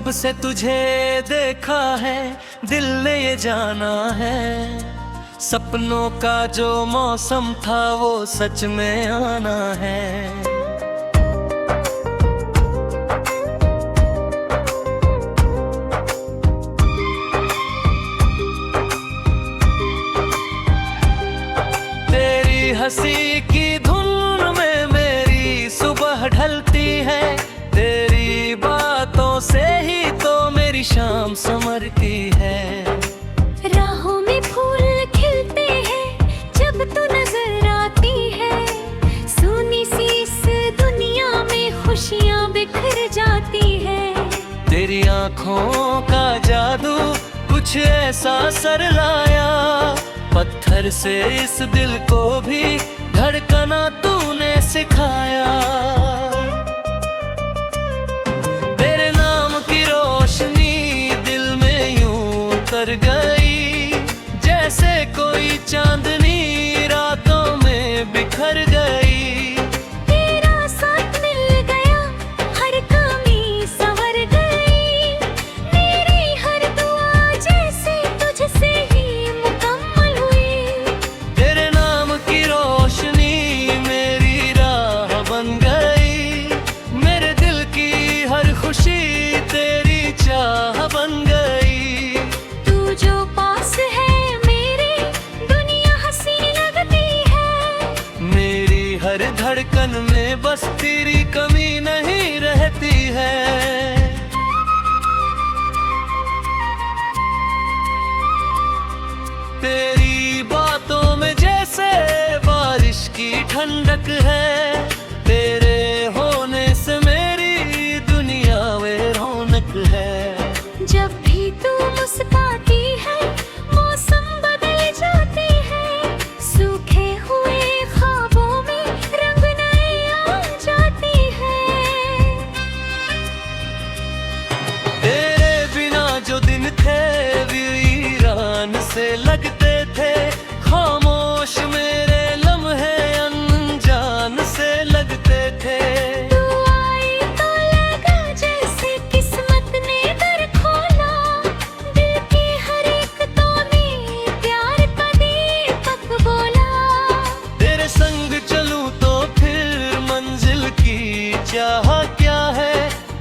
जब से तुझे देखा है दिल ने ये जाना है, सपनों का जो मौसम था वो सच में आना है। तेरी हंसी की धुन में मेरी सुबह ढलती है, तेरी बातों से ही तो मेरी शाम संवरती है। राहों में फूल खिलते हैं जब तू नजर आती है, सोनी सी इस दुनिया में खुशियां बिखर जाती है। तेरी आँखों का जादू कुछ ऐसा सर लाया, पत्थर से इस दिल को भी धड़कना तूने सिखाया। तेरे नाम की रोशनी दिल में यूं उतर गई, जैसे कोई चांदनी रातों में बिखर गई। तेरा साथ मिल गया हर कमी संवर गई, मेरी हर दुआ जैसे तुझसे ही मुकम्मल हुई। तेरे नाम की रोशनी मेरी राह बन गई, मेरे दिल की हर खुशी तेरी चाह बन गई। तू जो पास है मेरे दुनिया हंसी लगती है, मेरी हर धड़कन में बस तेरी कमी नहीं रहती है। तेरी बातों में जैसे बारिश की ठंडक है, तेरे होने से मेरी दुनिया में रौनक है। जब भी तू मुस्कुराती है मौसम बदल जाते हैं, सूखे हुए ख्वाबों में रंग नए आ जाती है। तेरे बिना जो दिन थे वीरान से लगते थे, खामोश मेरे लम्हे अनजान से लगते थे। तू आई तो लगा जैसे किस्मत ने दर खोला, दिल की हर एक तोने प्यार का दीपक बोला। तेरे संग चलूं तो फिर मंजिल की चाह क्या है,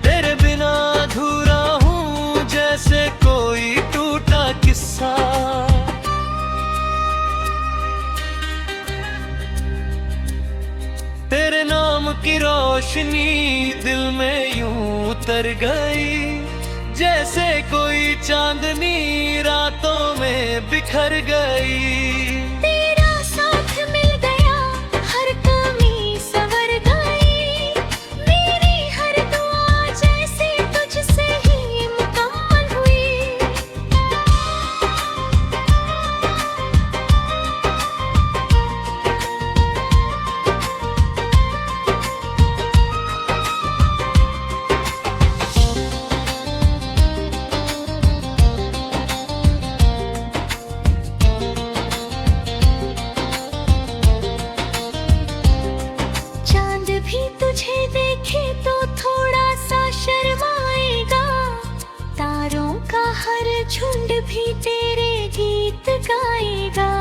तेरे बिना अधूरा हूँ जैसे कोई टूटा किस्सा। तेरे नाम की रोशनी दिल में यूं उतर गई, जैसे कोई चांदनी रातों में बिखर गई। तेरा साथ मिल गया हर कमी संवर गई, मेरी हर दुआ जैसे तुझसे ही मुकम्मल हुई। चांद भी तुझे देखे तो थोड़ा सा शर्माएगा, तारों का हर झुंड भी तेरे गीत गाएगा।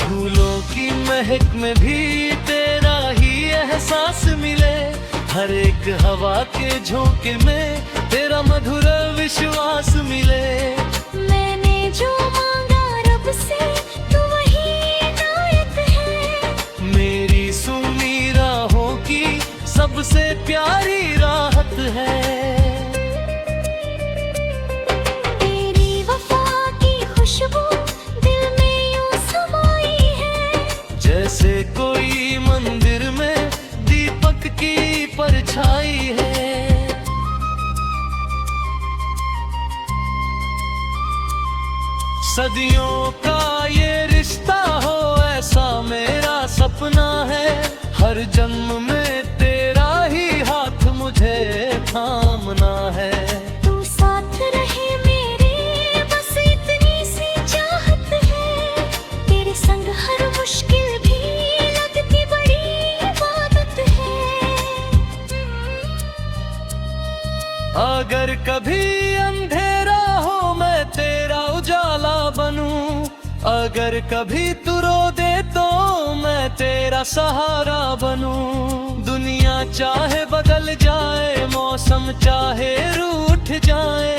फूलों की महक में भी तेरा ही एहसास मिले, हर एक हवा के झोंके में तेरा मधुर विश्वास मिले। मैंने जो मांगा रब से तू वही इनायत है, मेरी सुनी राहों की सबसे प्यारी राहत है। तेरी वफा की खुशबू दिल में यूं समाई है, जैसे कोई मंदिर में दीपक की परछाई है। सदियों का ये रिश्ता हो ऐसा मेरा सपना है, हर जन्म में तेरा ही हाथ मुझे थामना है। तू साथ रहे मेरे बस इतनी सी चाहत है, तेरे संग हर मुश्किल भी लगती बड़ी इबादत है। अगर कभी अंधेरा हो मैं तेरा उजाला बनूं, अगर कभी तू रो दे तो मैं तेरा सहारा बनूं। दुनिया चाहे बदल जाए, मौसम चाहे रूठ जाए,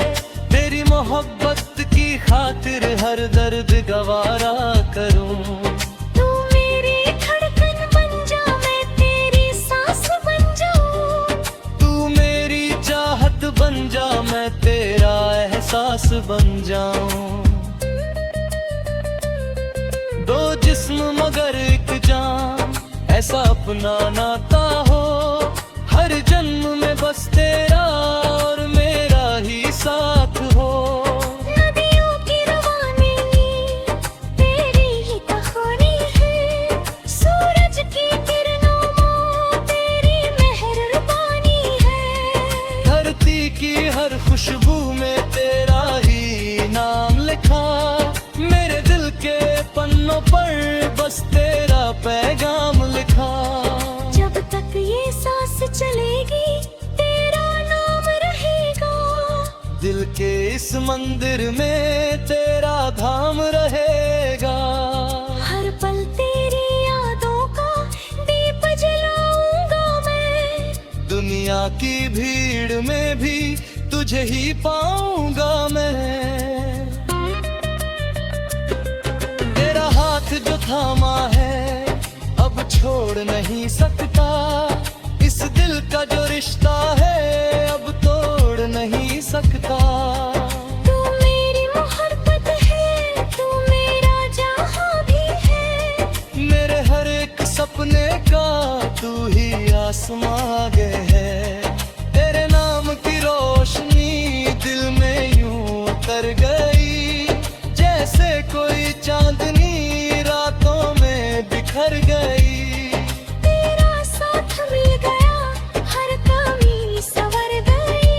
तेरी मोहब्बत की खातिर हर दर्द गवारा करूं। तू मेरी धड़कन बन जा, मैं तेरी सांस बन जाऊं। तू मेरी चाहत बन जा, मैं तेरा एहसास बन जाऊं। दो जिस्म मगर एक जान, ऐसा अपना नाता हो, हर जन्म में बस तेरा और मेरा ही साथ हो। नदियों की रवानी तेरी ही कहानी है, सूरज की किरणों में तेरी मेहरबानी है। धरती की हर खुशबू में तेरा ही नाम लिखा, मेरे दिल के पन्नों पर बस तेरा पैगाम लिखा। जब तक ये सांस चलेगी तेरा नाम रहेगा, दिल के इस मंदिर में तेरा धाम रहेगा। हर पल तेरी यादों का दीप जलाऊंगा मैं, दुनिया की भीड़ में भी तुझे ही पाऊंगा मैं। तेरा हाथ जो थामा है अब छोड़ नहीं सकता, इस दिल का जो रिश्ता है अब तोड़ नहीं सकता। तू मेरी मोहब्बत है, तू मेरा जहां भी है, मेरे हर एक सपने का तू ही आसमां आगे है। तेरे नाम की रोशनी दिल में यूं उतर गई, जैसे कोई चांदनी रातों में बिखर गई। तेरा साथ मिल गया, हर कमी संवर गई,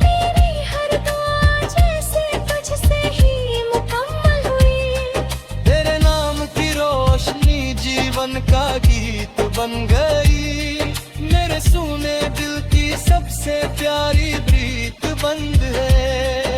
मेरी हर दुआ जैसे तुझसे ही मुकम्मल हुई। तेरे नाम की रोशनी जीवन का गीत बन गई, मेरे सूने दिल की सबसे प्यारी प्रीत बंद है।